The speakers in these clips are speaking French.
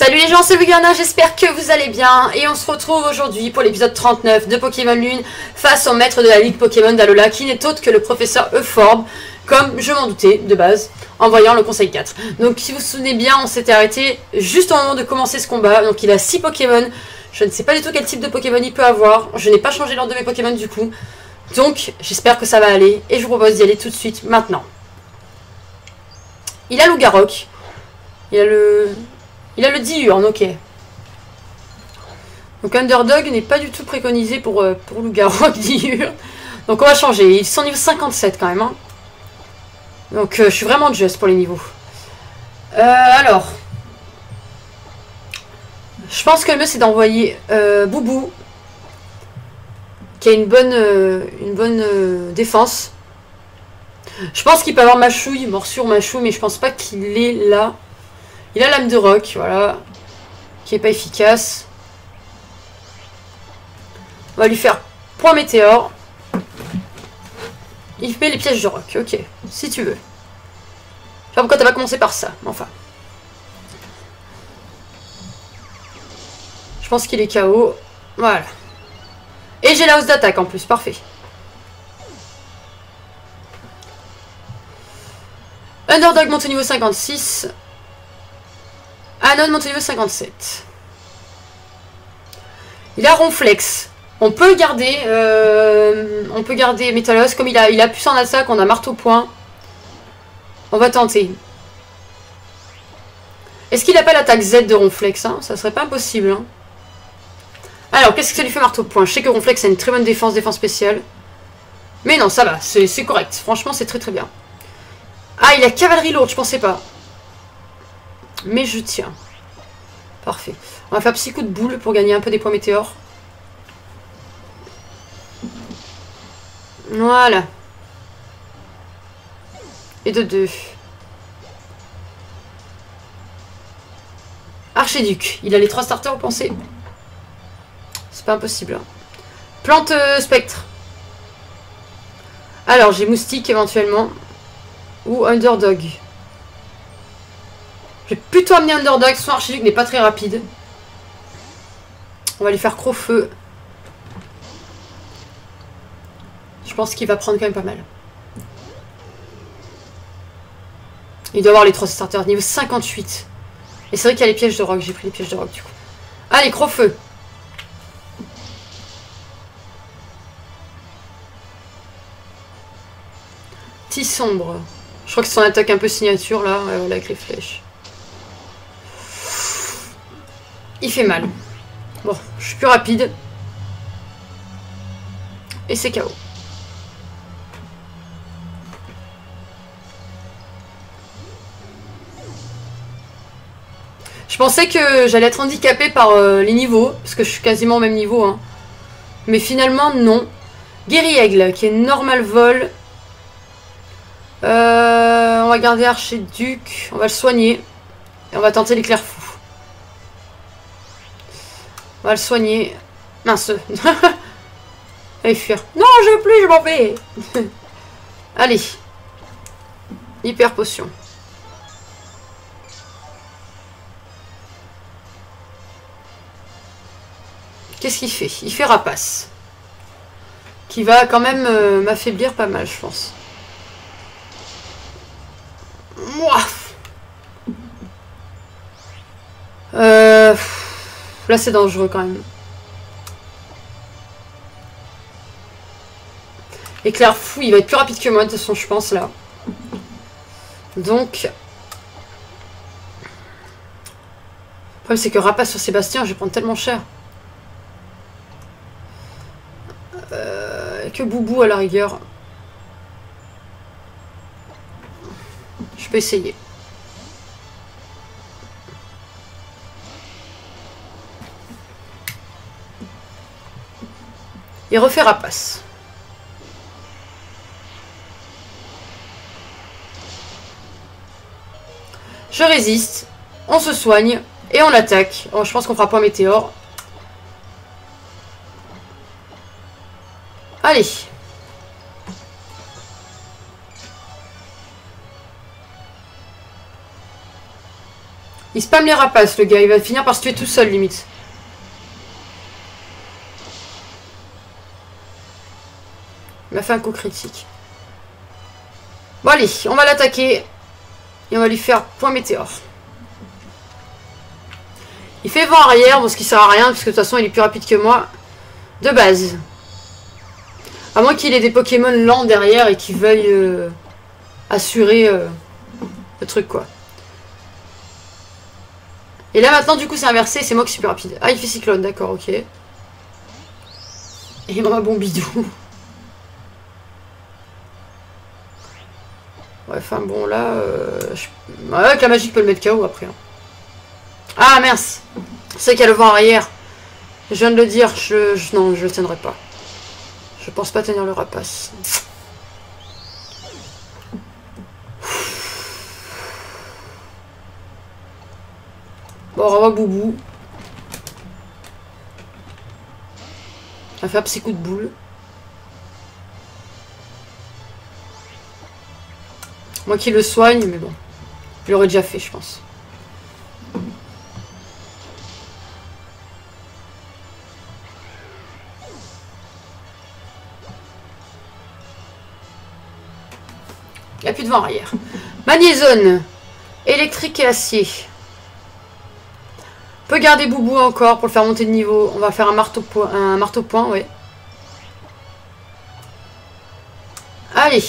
Salut les gens, c'est Lugana, j'espère que vous allez bien. Et on se retrouve aujourd'hui pour l'épisode 39 de Pokémon Lune face au maître de la Ligue Pokémon d'Alola, qui n'est autre que le professeur Euphorbe, comme je m'en doutais de base, en voyant le conseil 4. Donc si vous vous souvenez bien, on s'était arrêté juste au moment de commencer ce combat. Donc il a 6 Pokémon, je ne sais pas du tout quel type de Pokémon il peut avoir. Je n'ai pas changé l'ordre de mes Pokémon du coup. Donc j'espère que ça va aller, et je vous propose d'y aller tout de suite maintenant. Il a Lougarok, il a le diurne, ok. Donc Underdog n'est pas du tout préconisé pour Lougarok diurne. Donc on va changer. Ils sont niveau 57 quand même. Hein. Donc je suis vraiment juste pour les niveaux. Alors. Je pense que le mieux c'est d'envoyer Boubou. Qui a une bonne défense. Je pense qu'il peut avoir Machouille, morsure Machouille, mais je pense pas qu'il est là. Il a lame de roc, voilà, qui est pas efficace. On va lui faire point météore. Il met les pièges de roc, ok, si tu veux. Je sais pas pourquoi t'as pas commencé par ça, enfin. Je pense qu'il est KO, voilà. Et j'ai la hausse d'attaque en plus, parfait. Underdog monte au niveau 56. Anon monte au niveau 57. Il a Ronflex. On peut garder Métalos. Comme il a puissant en attaque, on a marteau point. On va tenter. Est-ce qu'il n'a pas l'attaque Z de Ronflex hein? Ça serait pas impossible. Hein. Alors, qu'est-ce que ça lui fait marteau point? Je sais que Ronflex a une très bonne défense spéciale. Mais non, ça va, c'est correct. Franchement, c'est très très bien. Ah, il a cavalerie lourde, je pensais pas. Mais je tiens. Parfait. On va faire petit coup de boule pour gagner un peu des points météores. Voilà. Et de 2. Archiduc. Il a les 3 starters, vous pensez? C'est pas impossible. Hein. Plante spectre. Alors, j'ai moustique éventuellement. Ou Underdog. Je vais plutôt amener Underdog, son Archiduc n'est pas très rapide. On va lui faire Crot-Feu. Je pense qu'il va prendre quand même pas mal. Il doit avoir les 3 starters niveau 58. Et c'est vrai qu'il y a les pièges de roc, j'ai pris les pièges de roc du coup. Allez, Crot-Feu. Petit sombre. Je crois que c'est son attaque un peu signature là, avec les flèches. Il fait mal. Bon, je suis plus rapide. Et c'est KO. Je pensais que j'allais être handicapée par les niveaux, parce que je suis quasiment au même niveau. Hein. Mais finalement, non. Guéri-Aigle, qui est normal vol. On va garder Archiduc. On va le soigner. Et on va tenter l'éclair fou. On va le soigner. Mince. Allez, fuir. Non, je veux plus, je m'en vais. Allez. Hyper potion. Qu'est-ce qu'il fait? Il fait rapace. Qui va quand même m'affaiblir pas mal, je pense. Mouah. Là, c'est dangereux quand même. Éclair fou, il va être plus rapide que moi, de toute façon, je pense, là. Donc... Le problème, c'est que rapace sur Sébastien, je vais prendre tellement cher. Que Boubou, à la rigueur. Je peux essayer. Il refait rapace. Je résiste. On se soigne. Et on l'attaque. Oh, je pense qu'on fera point météore. Allez. Il spamme les rapaces, le gars. Il va finir par se tuer tout seul, limite. Il m'a fait un coup critique. Bon, allez, on va l'attaquer. Et on va lui faire point météore. Il fait vent arrière, bon, ce qui sert à rien, parce que de toute façon, il est plus rapide que moi. De base. À moins qu'il ait des Pokémon lents derrière et qu'il veuille assurer le truc, quoi. Et là, maintenant, du coup, c'est inversé. C'est moi qui suis plus rapide. Ah, il fait cyclone, d'accord, ok. Et il m'a bon bidou. Ouais, enfin, bon, là... Ouais, avec la magie, je peux le mettre KO après. Hein. Ah, mince. C'est qu'il y a le vent arrière. Je viens de le dire. Non, je le tiendrai pas. Je pense pas tenir le rapace. Bon, on revoit Boubou. On va faire petit coup de boule. Moi qui le soigne, mais bon. Je l'aurais déjà fait, je pense. Il n'y a plus de vent arrière. Magnézone. Électrique et acier. On peut garder Boubou encore pour le faire monter de niveau. On va faire un marteau-point, ouais. Allez.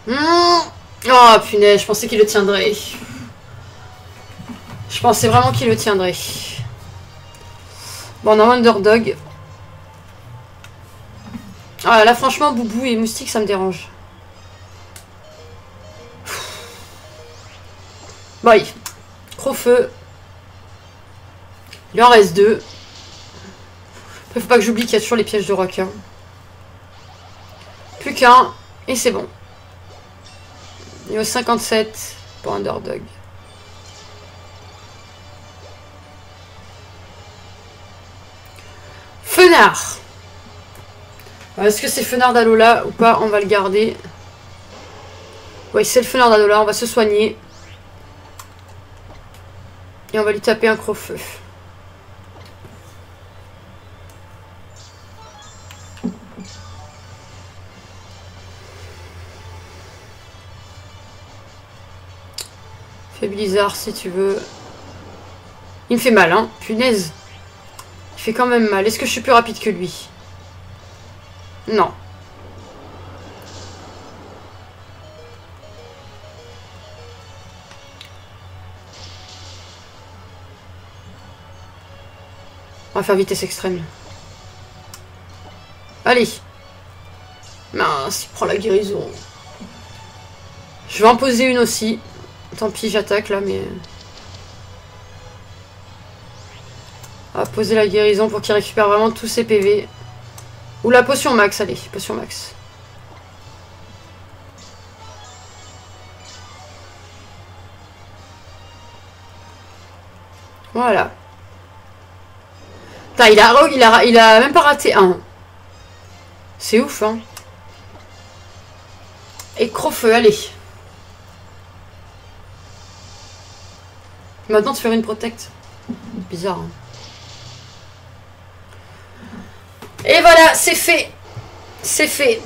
Oh punaise, je pensais qu'il le tiendrait. Je pensais vraiment qu'il le tiendrait. Bon, on a un underdog. Ah là, franchement, Boubou et Moustique, ça me dérange. Bon, allez. Crofeu. Il en reste 2. Après, faut pas que j'oublie qu'il y a toujours les pièges de rock. Hein. Plus qu'un. Et c'est bon. Niveau 57 pour underdog. Fenard. Est-ce que c'est Fenard d'Alola ou pas? On va le garder. Oui, c'est le Fenard d'Alola. On va se soigner. Et on va lui taper un Crofeu. Fais Blizzard si tu veux. Il me fait mal, hein. Punaise. Il fait quand même mal. Est-ce que je suis plus rapide que lui? Non. On va faire vitesse extrême. Allez. Mince, il prend la guérison. Je vais en poser une aussi. Tant pis, j'attaque là, mais... On va poser la guérison pour qu'il récupère vraiment tous ses PV. Ou la potion max, allez, potion max. Voilà. Putain, il a même pas raté un. C'est ouf, hein. Et Crofeu, allez. Maintenant, tu fais une protect. Bizarre, hein. Et voilà, c'est fait. C'est fait.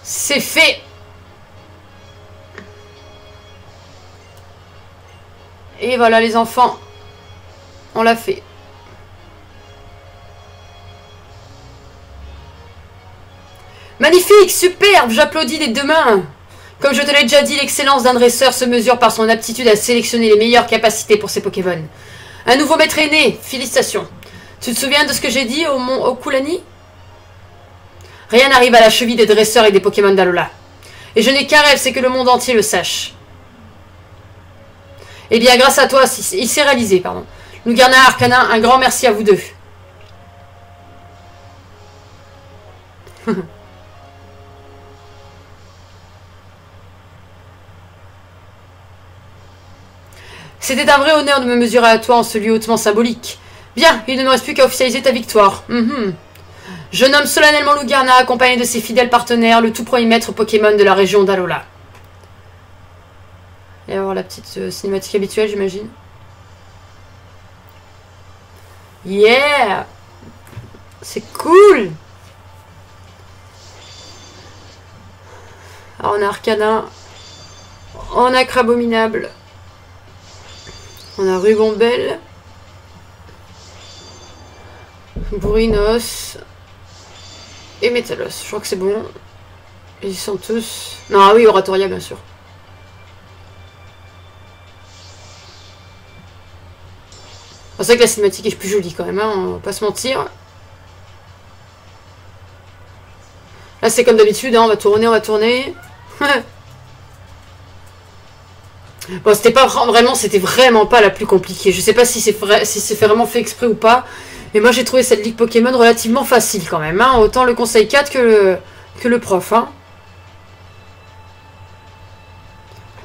C'est fait. Et voilà les enfants. On l'a fait. Magnifique, superbe, j'applaudis des deux mains. Comme je te l'ai déjà dit, l'excellence d'un dresseur se mesure par son aptitude à sélectionner les meilleures capacités pour ses Pokémon. Un nouveau maître est né, félicitations. Tu te souviens de ce que j'ai dit au mont Okulani? Rien n'arrive à la cheville des dresseurs et des Pokémon d'Alola. Et je n'ai qu'un rêve, c'est que le monde entier le sache. Eh bien, grâce à toi, il s'est réalisé, pardon. Lugarna, Arcana, un grand merci à vous deux. C'était un vrai honneur de me mesurer à toi en ce lieu hautement symbolique. Bien, il ne nous reste plus qu'à officialiser ta victoire. Je nomme solennellement Lugarna, accompagné de ses fidèles partenaires, le tout premier maître Pokémon de la région d'Alola. Et avoir la petite cinématique habituelle, j'imagine. Yeah! C'est cool! Alors on a Arcana, on a Crabominable, on a Rubombelle, Bourrinos et Métalos. Je crois que c'est bon. Ils sont tous... Non, ah oui, Oratoria bien sûr. C'est vrai que la cinématique est plus jolie quand même, hein, on va pas se mentir. Là c'est comme d'habitude, hein, on va tourner. Bon, c'était pas vraiment, c'était vraiment pas la plus compliquée. Je sais pas si c'est vrai, si c'est vraiment fait exprès ou pas. Mais moi j'ai trouvé cette ligue Pokémon relativement facile quand même, hein. Autant le conseil 4 que le prof, hein.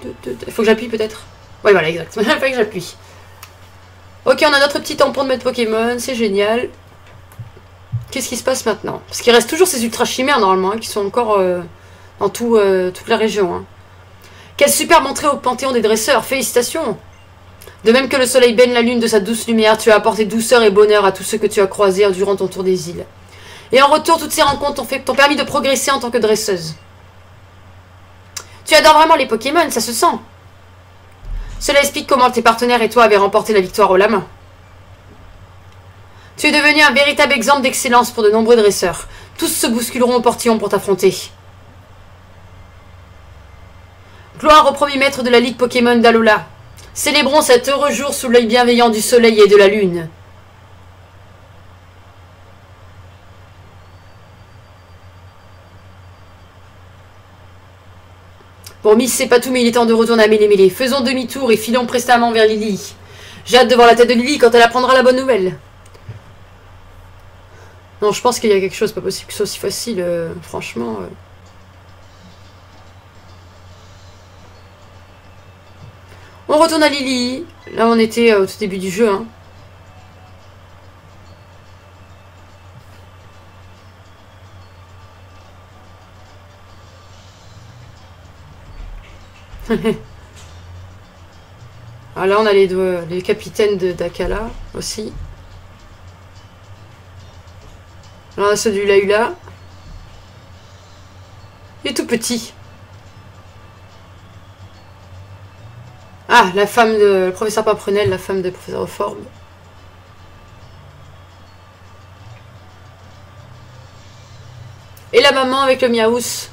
Il faut que j'appuie peut-être. Ouais voilà, exact. Il faut que j'appuie. Ok, on a notre petit tampon de maître Pokémon, c'est génial. Qu'est-ce qui se passe maintenant? Parce qu'il reste toujours ces ultra chimères normalement, hein, qui sont encore dans toute la région. Hein. Quelle superbe entrée au panthéon des dresseurs, félicitations! De même que le soleil baigne la lune de sa douce lumière, tu as apporté douceur et bonheur à tous ceux que tu as croisés durant ton tour des îles. Et en retour, toutes ces rencontres t'ont permis de progresser en tant que dresseuse. Tu adores vraiment les Pokémon, ça se sent. Cela explique comment tes partenaires et toi avez remporté la victoire au la main. Tu es devenu un véritable exemple d'excellence pour de nombreux dresseurs. Tous se bousculeront au portillon pour t'affronter. Gloire au premier maître de la Ligue Pokémon d'Alola. Célébrons cet heureux jour sous l'œil bienveillant du soleil et de la lune. Bon, Miss, c'est pas tout, mais il est temps de retourner à Mélémélé. Faisons demi-tour et filons prestement vers Lily. J'ai hâte de voir la tête de Lily quand elle apprendra la bonne nouvelle. Non, je pense qu'il y a quelque chose, pas possible que ce soit aussi facile, franchement. On retourne à Lily. Là, on était au tout début du jeu, hein. Ah, là, on a les capitaines d'Akala aussi. Là, on a celui-là. Il est tout petit. Ah, la femme de le professeur Paprenel, la femme de professeur Forbe. Et la maman avec le Miaous.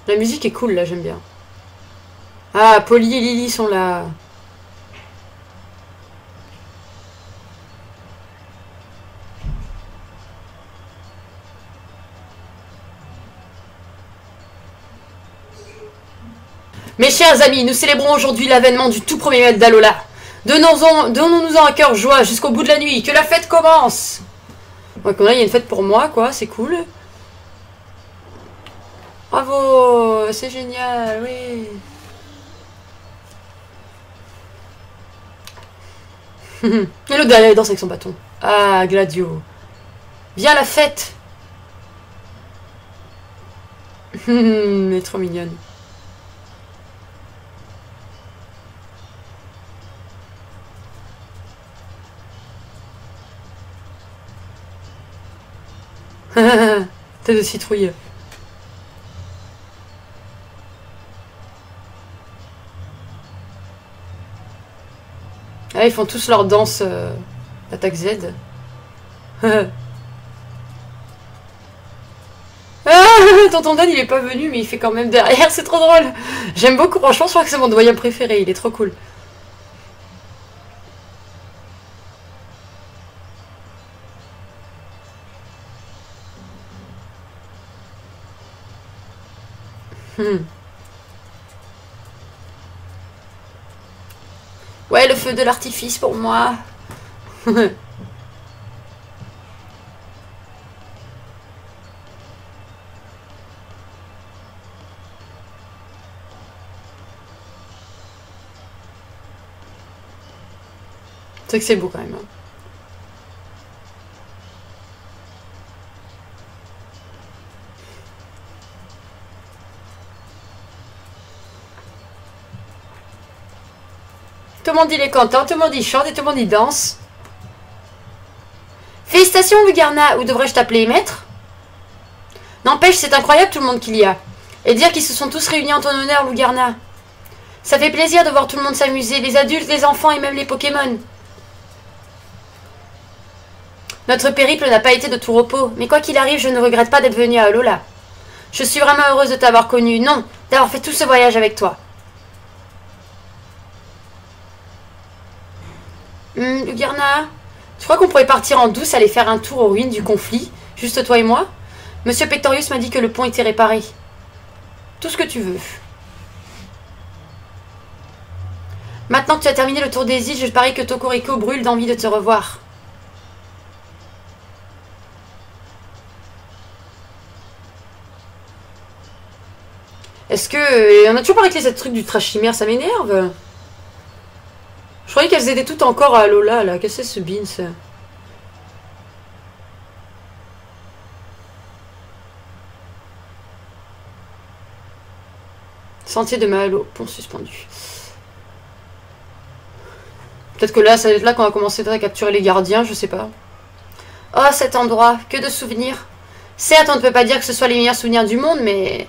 La musique est cool là, j'aime bien. Ah, Polly et Lily sont là. Mes chers amis, nous célébrons aujourd'hui l'avènement du tout premier maître d'Alola. Donnons-nous-en un cœur joie jusqu'au bout de la nuit. Que la fête commence. Ouais, il y a une fête pour moi, quoi. C'est cool. Bravo, c'est génial, oui. Et l'autre derrière, il danse avec son bâton. Ah, Gladio. Viens la fête. Elle est trop mignonne. Tête de citrouille. Ah, ils font tous leur danse attaque Z. Ah, tonton Dan il est pas venu mais il fait quand même derrière, c'est trop drôle. J'aime beaucoup, franchement je crois que c'est mon doyen préféré, il est trop cool. Ouais, le feu de l'artifice pour moi. C'est que c'est beau quand même. Hein. Tout le monde il est content, tout le monde il chante et tout le monde il danse. Félicitations Lugarna, ou devrais-je t'appeler maître? N'empêche, c'est incroyable tout le monde qu'il y a. Et dire qu'ils se sont tous réunis en ton honneur, Lugarna. Ça fait plaisir de voir tout le monde s'amuser, les adultes, les enfants et même les Pokémon. Notre périple n'a pas été de tout repos, mais quoi qu'il arrive, je ne regrette pas d'être venue à Alola. Je suis vraiment heureuse de t'avoir connu, non, d'avoir fait tout ce voyage avec toi. Lugarna, je crois qu'on pourrait partir en douce, aller faire un tour aux ruines du conflit, juste toi et moi. Monsieur Pectorius m'a dit que le pont était réparé. Tout ce que tu veux. Maintenant que tu as terminé le tour des îles, je parie que Tokoriko brûle d'envie de te revoir. Est-ce que... on a toujours pas réglé cette truc du trash chimère, ça m'énerve. Je croyais qu'elles étaient toutes encore à Alola, là. Qu'est-ce que c'est ce beans? Sentier de Mahalo, pont suspendu. Peut-être que là, ça va être là qu'on va commencer à capturer les gardiens, je sais pas. Oh, cet endroit, que de souvenirs. Certes, on ne peut pas dire que ce soit les meilleurs souvenirs du monde, mais...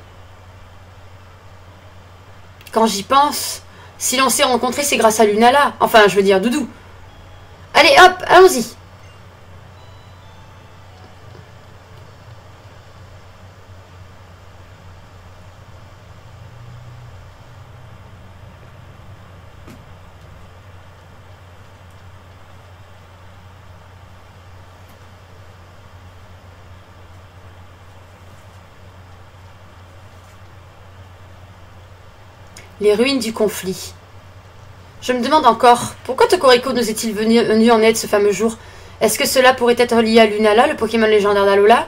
Quand j'y pense, si l'on s'est rencontrés, c'est grâce à Lunala. Enfin, je veux dire, Doudou. Allez, hop, allons-y. Les ruines du conflit. Je me demande encore, pourquoi Tokoriko nous est-il venu en aide ce fameux jour? Est-ce que cela pourrait être lié à Lunala, le Pokémon légendaire d'Alola?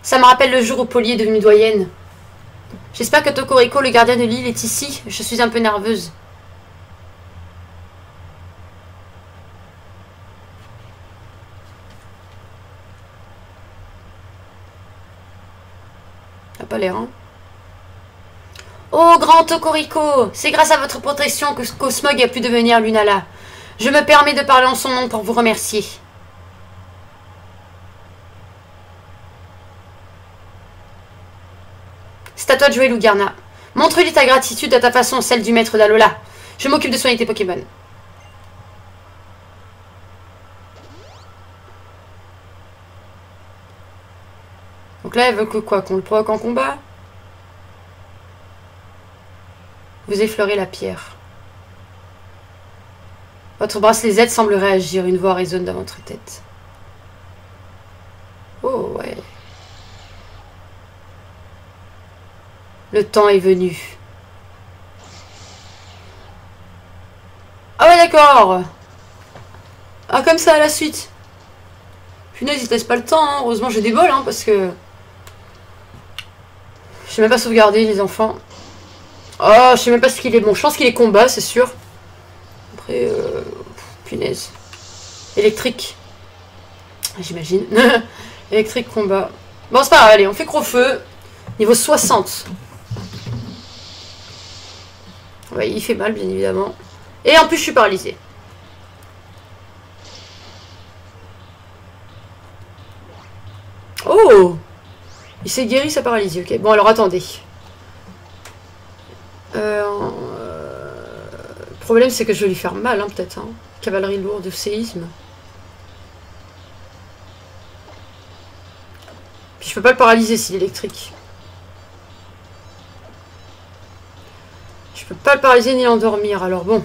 Ça me rappelle le jour où Polly est devenue doyenne. J'espère que Tokoriko, le gardien de l'île, est ici. Je suis un peu nerveuse. Pas l'air, hein. Oh, grand Tokoriko, c'est grâce à votre protection que Cosmog a pu devenir Lunala. Je me permets de parler en son nom pour vous remercier. C'est à toi de jouer, Lugarna. Montre-lui ta gratitude à ta façon, celle du maître d'Alola. Je m'occupe de soigner tes Pokémon. Donc là, elle veut que quoi? Qu'on le provoque en combat? Vous effleurez la pierre. Votre bracelet Z semble réagir. Une voix résonne dans votre tête. Oh, ouais. Le temps est venu. Ah ouais, d'accord. Ah, comme ça, à la suite. Punaise, il te laisse pas le temps, hein. Heureusement, j'ai des bols, hein, parce que... Je sais même pas sauvegarder, les enfants. Oh, je sais même pas ce qu'il est. Bon, je pense qu'il est combat, c'est sûr. Après, punaise. Électrique. J'imagine. Électrique, combat. Bon, c'est pas grave, allez, on fait Crofeu. Niveau 60. Ouais, il fait mal, bien évidemment. Et en plus, je suis paralysée. Oh! Il s'est guéri sa paralysie, ok. Bon, alors attendez. Le problème, c'est que je vais lui faire mal, hein, peut-être. Hein. Cavalerie lourde, séisme. Puis je peux pas le paralyser s'il est électrique. Je peux pas le paralyser ni l'endormir, alors bon.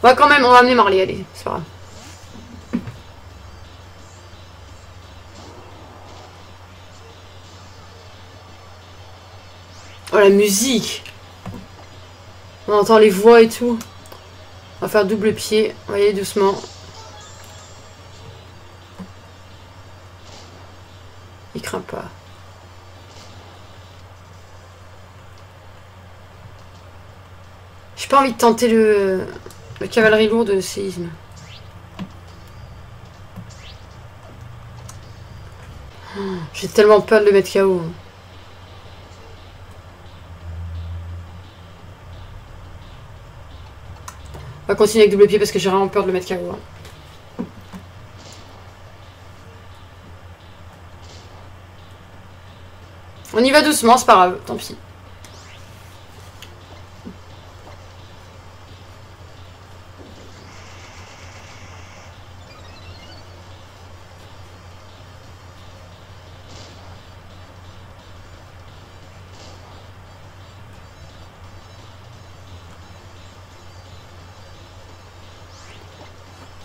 On va quand même, on va amener Marley, allez, c'est pas grave. Oh, la musique! On entend les voix et tout. On va faire double pied. On va y aller doucement. pas envie de tenter la cavalerie lourde de séisme. J'ai tellement peur de le mettre KO. On va continuer avec double pied parce que j'ai vraiment peur de le mettre KO. On y va doucement, c'est pas grave, tant pis.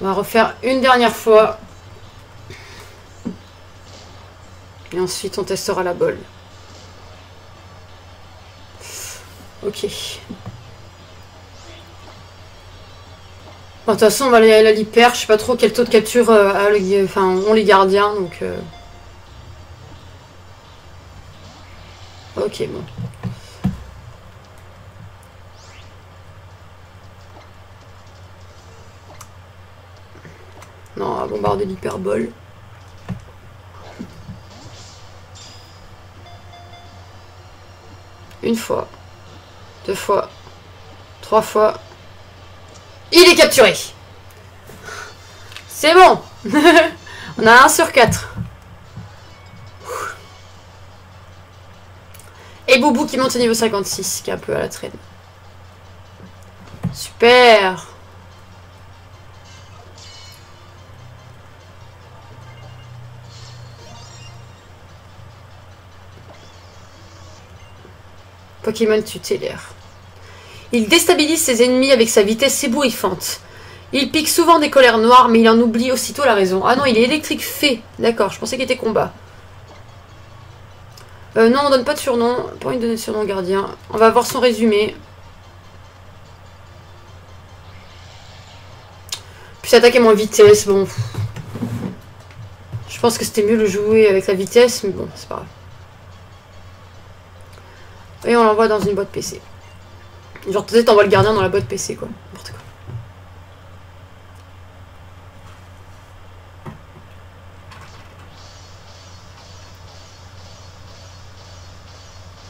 On va refaire une dernière fois. Et ensuite, on testera la bolle. Ok. Bon, de toute façon, on va aller à l'hyper. Je sais pas trop quel taux de capture ont les gardiens. Donc, ok, bon. Non, on va bombarder l'hyperbole. Une fois. 2 fois. 3 fois. Il est capturé. C'est bon. On a 1 sur 4. Et Boubou qui monte au niveau 56, qui est un peu à la traîne. Super. Pokémon tutélaire. Il déstabilise ses ennemis avec sa vitesse ébouriffante. Il pique souvent des colères noires, mais il en oublie aussitôt la raison. Ah non, il est électrique fée. D'accord, je pensais qu'il était combat. Non, on donne pas de surnom. Pas envie de donner de surnom gardien. On va voir son résumé. Puis attaquer moins vitesse, bon. Je pense que c'était mieux le jouer avec la vitesse, mais bon, c'est pas grave. Et on l'envoie dans une boîte PC. Genre peut-être t'envoies le gardien dans la boîte PC quoi. N'importe quoi.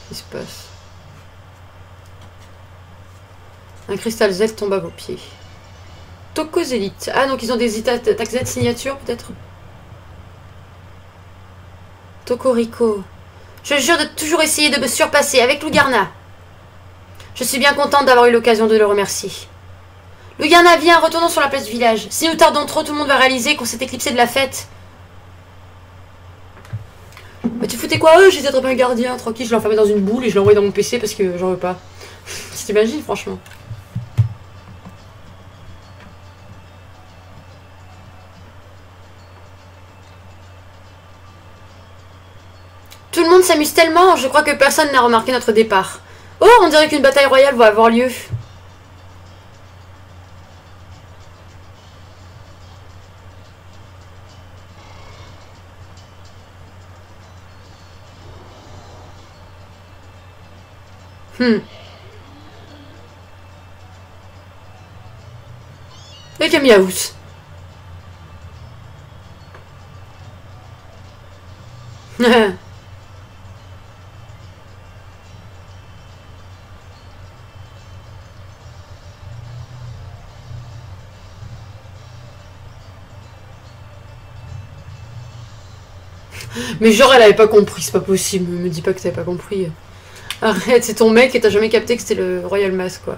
Qu'est-ce qui se passe? Un cristal Z tombe à vos pieds. Tocozélite. Ah donc ils ont des attaques Z signature peut-être? Tocorico. Je jure de toujours essayer de me surpasser avec Lugarna. Je suis bien contente d'avoir eu l'occasion de le remercier. Lugarna, viens, retournons sur la place du village. Si nous tardons trop, tout le monde va réaliser qu'on s'est éclipsé de la fête. Bah tu foutais quoi? J'ai attrapé un gardien, tranquille, je l'ai enfermé dans une boule et je l'ai envoyé dans mon PC parce que j'en veux pas. Tu t'imagines, franchement? Tout le monde s'amuse tellement, je crois que personne n'a remarqué notre départ. Oh, on dirait qu'une bataille royale va avoir lieu. Et Camillehouse. Mais genre elle avait pas compris, c'est pas possible, me dis pas que t'avais pas compris. Arrête, c'est ton mec et t'as jamais capté que c'était le Royal Mask quoi.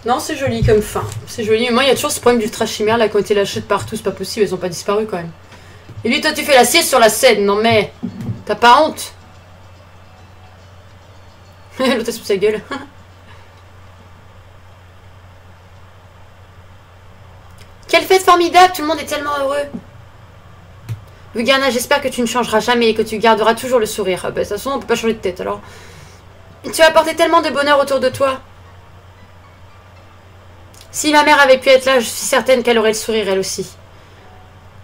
Non, c'est joli comme fin. C'est joli. Mais moi, il y a toujours ce problème d'ultra chimère là qui ont été lâchées de partout. C'est pas possible, elles ont pas disparu quand même. Et lui, toi, tu fais la sieste sur la scène. Non, mais. T'as pas honte? L'autre, sous sa gueule. Quelle fête formidable! Tout le monde est tellement heureux. Lugarna, j'espère que tu ne changeras jamais et que tu garderas toujours le sourire. Ah bah, de toute façon, on peut pas changer de tête, alors. Tu as apporté tellement de bonheur autour de toi. Si ma mère avait pu être là, je suis certaine qu'elle aurait le sourire, elle aussi.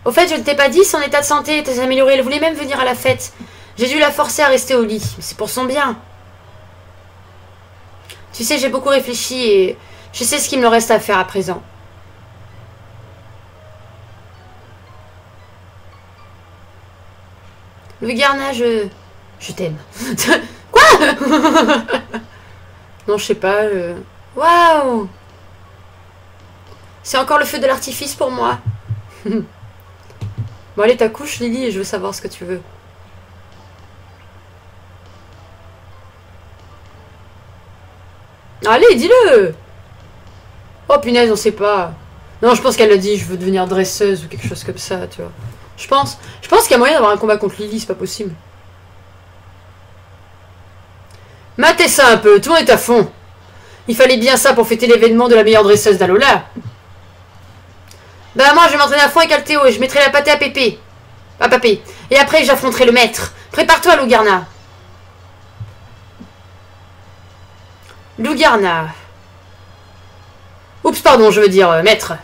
Au fait, je ne t'ai pas dit, son état de santé était amélioré. Elle voulait même venir à la fête. J'ai dû la forcer à rester au lit. C'est pour son bien. Tu sais, j'ai beaucoup réfléchi et je sais ce qu'il me reste à faire à présent. Lugarna, je t'aime. Quoi? Non, je sais pas. Waouh! C'est encore le feu de l'artifice pour moi. Bon, allez, ta couche, Lily, et je veux savoir ce que tu veux. Allez, dis-le! Oh, punaise, on sait pas. Non, je pense qu'elle a dit, je veux devenir dresseuse ou quelque chose comme ça, tu vois. Je pense qu'il y a moyen d'avoir un combat contre Lily, c'est pas possible. Matez ça un peu, tout le monde est à fond. Il fallait bien ça pour fêter l'événement de la meilleure dresseuse d'Alola. Bah moi je vais m'entraîner à fond avec Altéo et je mettrai la pâtée à Pépé. À Papé. Et après j'affronterai le maître. Prépare-toi, Lugarna. Lugarna. Oups, pardon, je veux dire maître.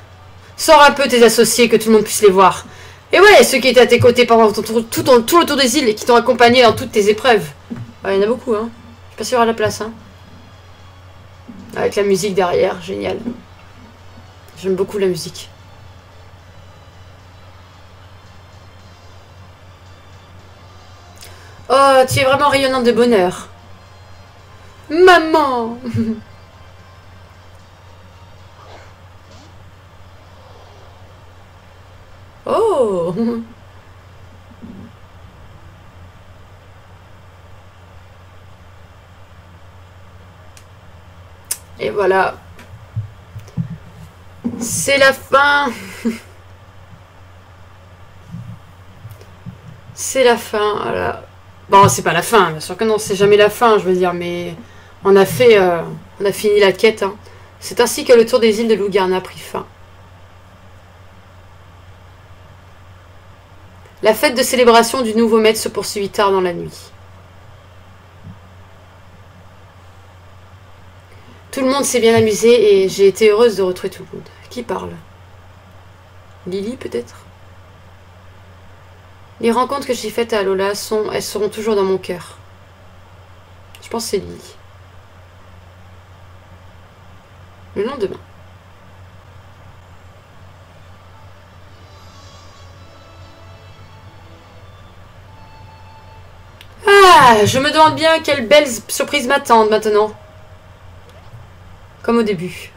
Sors un peu tes associés, que tout le monde puisse les voir. Et ouais, ceux qui étaient à tes côtés pendant tout le tour des îles et qui t'ont accompagné dans toutes tes épreuves. Ouais, il y en a beaucoup, hein. Je suis pas sûre à la place, hein. Avec la musique derrière, génial. J'aime beaucoup la musique. Oh, tu es vraiment rayonnante de bonheur. Maman. Oh. Et voilà. C'est la fin. C'est la fin, voilà. Bon, c'est pas la fin, bien sûr que non, c'est jamais la fin, je veux dire, mais on a fait, on a fini la quête. Hein. C'est ainsi que le tour des îles de Lugarna a pris fin. La fête de célébration du nouveau maître se poursuivit tard dans la nuit. Tout le monde s'est bien amusé et j'ai été heureuse de retrouver tout le monde. Qui parle? Lily, peut-être? Les rencontres que j'ai faites à Alola, elles seront toujours dans mon cœur. Je pense que c'est Lily. Le lendemain. Ah, je me demande bien quelle belle surprise m'attend maintenant. Comme au début.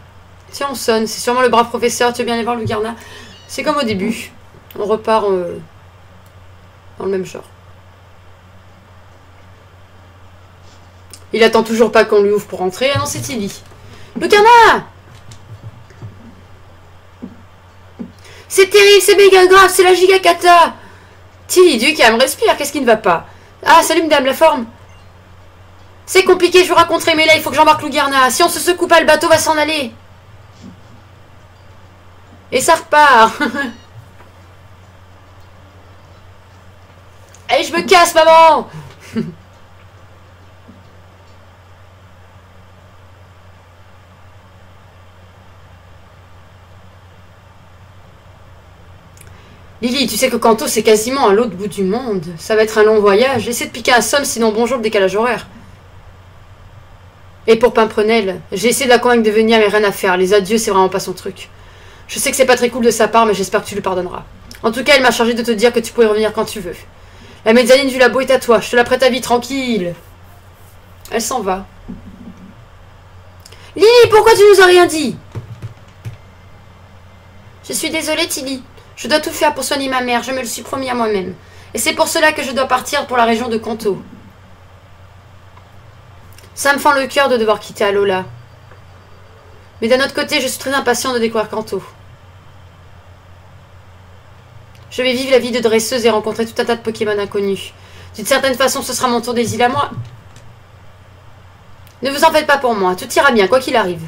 Tiens, on sonne. C'est sûrement le brave professeur. Tu veux bien aller voir Lugarna? C'est comme au début. On repart dans le même genre. Il attend toujours pas qu'on lui ouvre pour rentrer. Ah non, c'est Tilly. Lugarna! C'est terrible, c'est méga grave, c'est la gigakata! Tilly, du calme, respire, qu'est-ce qui ne va pas? Ah, salut madame, la forme. C'est compliqué, je vous raconterai, mais là, il faut que j'embarque Lugarna. Si on se secoue pas, le bateau va s'en aller. Et ça repart. Allez, je me casse, maman. Lily, tu sais que Kanto, c'est quasiment à l'autre bout du monde. Ça va être un long voyage. Essaie de piquer un somme, sinon bonjour le décalage horaire. Et pour Pimprenel, j'ai essayé de la convaincre de venir, mais rien à faire. Les adieux, c'est vraiment pas son truc. Je sais que c'est pas très cool de sa part, mais j'espère que tu lui pardonneras. En tout cas, elle m'a chargé de te dire que tu pourrais revenir quand tu veux. La mezzanine du labo est à toi. Je te la prête à vie, tranquille. Elle s'en va. Lily, pourquoi tu nous as rien dit? Je suis désolée, Tilly. Je dois tout faire pour soigner ma mère. Je me le suis promis à moi-même. Et c'est pour cela que je dois partir pour la région de Kanto. Ça me fend le cœur de devoir quitter Alola. Mais d'un autre côté, je suis très impatient de découvrir Kanto. Je vais vivre la vie de dresseuse et rencontrer tout un tas de Pokémon inconnus. D'une certaine façon, ce sera mon tour des îles à moi. Ne vous en faites pas pour moi. Tout ira bien, quoi qu'il arrive.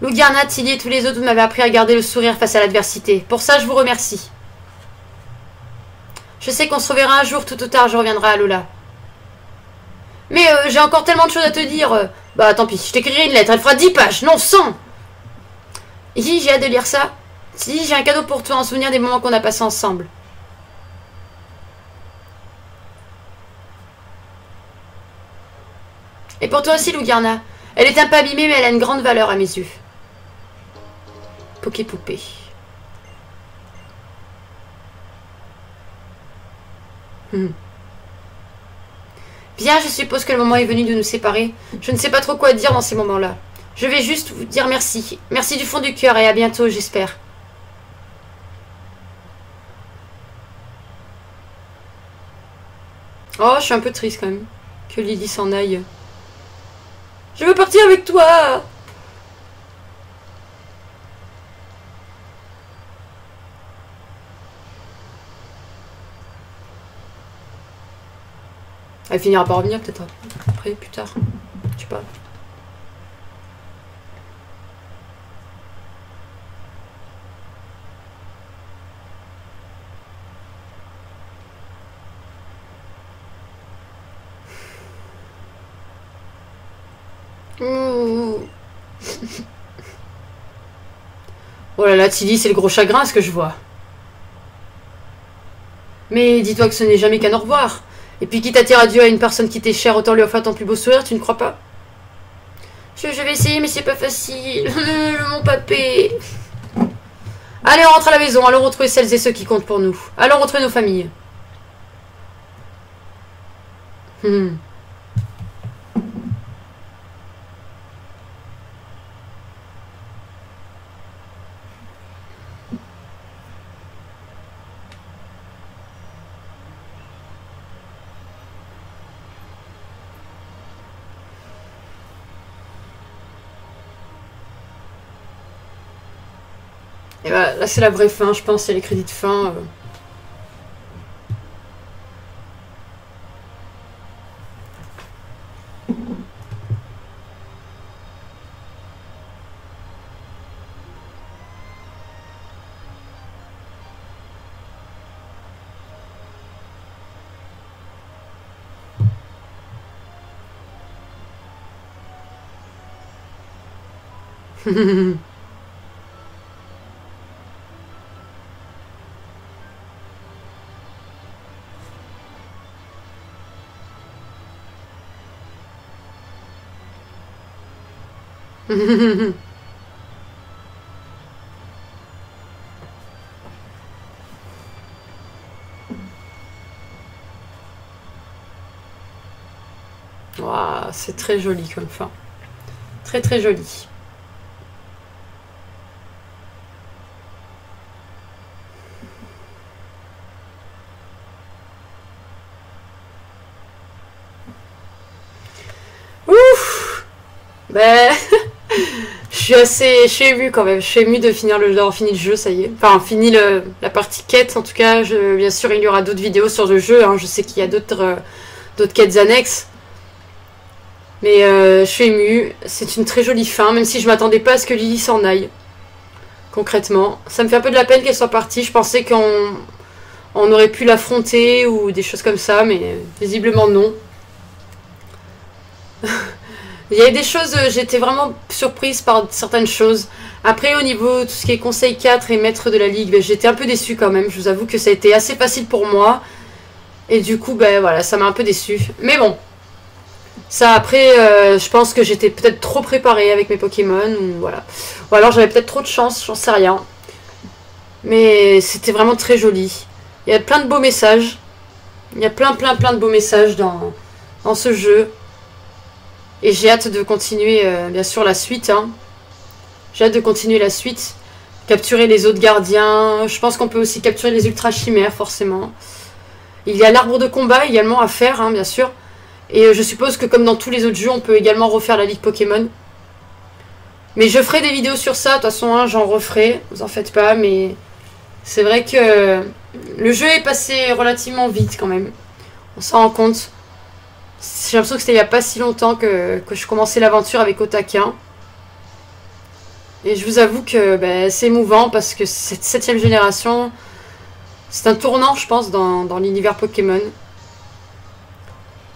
Lugarna, Tilly et tous les autres, vous m'avez appris à garder le sourire face à l'adversité. Pour ça, je vous remercie. Je sais qu'on se reverra un jour, tout ou tard, je reviendrai à Alola. Mais j'ai encore tellement de choses à te dire. Bah tant pis, je t'écrirai une lettre, elle fera 10 pages, non 100. Hi, j'ai hâte de lire ça. Si, j'ai un cadeau pour toi en souvenir des moments qu'on a passés ensemble. Et pour toi aussi, Lougarna. Elle est un peu abîmée, mais elle a une grande valeur à mes yeux. Poké-poupée. Bien, je suppose que le moment est venu de nous séparer. Je ne sais pas trop quoi dire dans ces moments-là. Je vais juste vous dire merci. Merci du fond du cœur et à bientôt, j'espère. Oh, je suis un peu triste quand même. Que Lily s'en aille. Je veux partir avec toi. Elle finira par revenir peut-être après, plus tard. Je sais pas. Oh là là, Tilly, c'est le gros chagrin ce que je vois. Mais dis-toi que ce n'est jamais qu'un au revoir. Et puis quitte à dire adieu à une personne qui t'est chère, autant lui offrir ton plus beau sourire, tu ne crois pas? Je vais essayer, mais c'est pas facile. Mon papé. Allez, on rentre à la maison. Allons retrouver celles et ceux qui comptent pour nous. Allons retrouver nos familles. Et bah, là, c'est la vraie fin, je pense. Il y a les crédits de fin. Waouh, c'est très joli comme fin. Très très joli. Ouf. Ben, je suis émue quand même. Je suis émue de finir d'avoir fini le jeu, ça y est. Enfin, fini la partie quête. En tout cas, bien sûr, il y aura d'autres vidéos sur le jeu. Hein. Je sais qu'il y a d'autres quêtes annexes. Mais je suis émue. C'est une très jolie fin, même si je m'attendais pas à ce que Lily s'en aille. Concrètement. Ça me fait un peu de la peine qu'elle soit partie. Je pensais qu'on aurait pu l'affronter ou des choses comme ça, mais visiblement non. Il y a des choses, j'étais vraiment surprise par certaines choses. Après, au niveau de tout ce qui est Conseil 4 et Maître de la Ligue, j'étais un peu déçue quand même. Je vous avoue que ça a été assez facile pour moi. Et du coup, ben voilà, ça m'a un peu déçue. Mais bon. Ça, après, je pense que j'étais peut-être trop préparée avec mes Pokémon. Ou, voilà. Ou alors j'avais peut-être trop de chance, j'en sais rien. Mais c'était vraiment très joli. Il y a plein de beaux messages. Il y a plein de beaux messages dans ce jeu. Et j'ai hâte de continuer, bien sûr, la suite. Hein. J'ai hâte de continuer la suite. Capturer les autres gardiens. Je pense qu'on peut aussi capturer les ultra chimères, forcément. Il y a l'arbre de combat également à faire, hein, bien sûr. Et je suppose que comme dans tous les autres jeux, on peut également refaire la Ligue Pokémon. Mais je ferai des vidéos sur ça. De toute façon, hein, j'en referai. Vous en faites pas. Mais c'est vrai que le jeu est passé relativement vite quand même. On s'en rend compte. J'ai l'impression que c'était il n'y a pas si longtemps que je commençais l'aventure avec Otaka. Et je vous avoue que c'est émouvant parce que cette 7ème génération, C'est un tournant, je pense, dans l'univers Pokémon.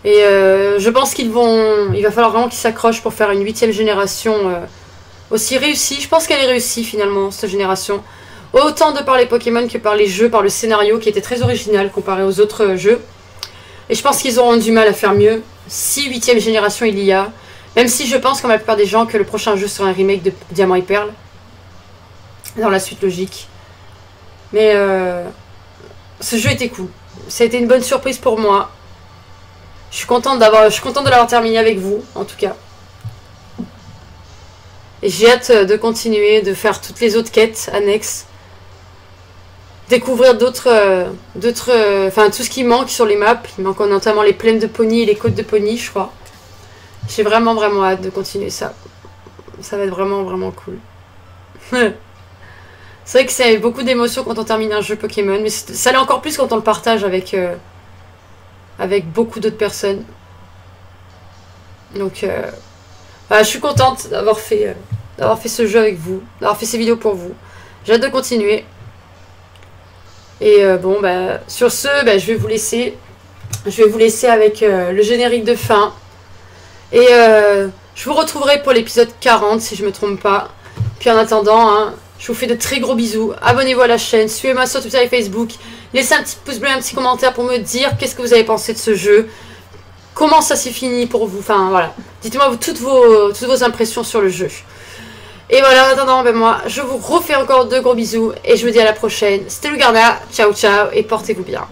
Et je pense il va falloir vraiment qu'ils s'accrochent pour faire une 8e génération aussi réussie. Je pense qu'elle est réussie finalement, cette génération. Autant de par les Pokémon que par les jeux, par le scénario qui était très original comparé aux autres jeux. Et je pense qu'ils auront du mal à faire mieux si 8e génération il y a. Même si je pense comme la plupart des gens que le prochain jeu sera un remake de Diamant et Perle. Dans la suite logique. Mais ce jeu était cool. Ça a été une bonne surprise pour moi. Je suis contente de l'avoir terminé avec vous, en tout cas. Et j'ai hâte de continuer, de faire toutes les autres quêtes annexes. Découvrir enfin tout ce qui manque sur les maps. Il manque notamment les plaines de Pony et les côtes de Pony, je crois. J'ai vraiment hâte de continuer ça. Ça va être vraiment cool. C'est vrai que c'est beaucoup d'émotions quand on termine un jeu Pokémon, mais ça l'est encore plus quand on le partage avec beaucoup d'autres personnes. Donc, je suis contente d'avoir fait ce jeu avec vous, d'avoir fait ces vidéos pour vous. J'ai hâte de continuer. Et sur ce, je vais vous laisser. Je vais vous laisser avec le générique de fin. Et je vous retrouverai pour l'épisode 40, si je me trompe pas. Puis en attendant, hein, je vous fais de très gros bisous. Abonnez-vous à la chaîne, suivez-moi sur Twitter et Facebook. Laissez un petit pouce bleu, un petit commentaire pour me dire qu'est-ce que vous avez pensé de ce jeu. Comment ça s'est fini pour vous. Enfin, voilà. Dites-moi toutes vos impressions sur le jeu. Et voilà, en attendant, moi, je vous refais encore de gros bisous. Et je vous dis à la prochaine. C'était Lugarda. Ciao, ciao. Et portez-vous bien.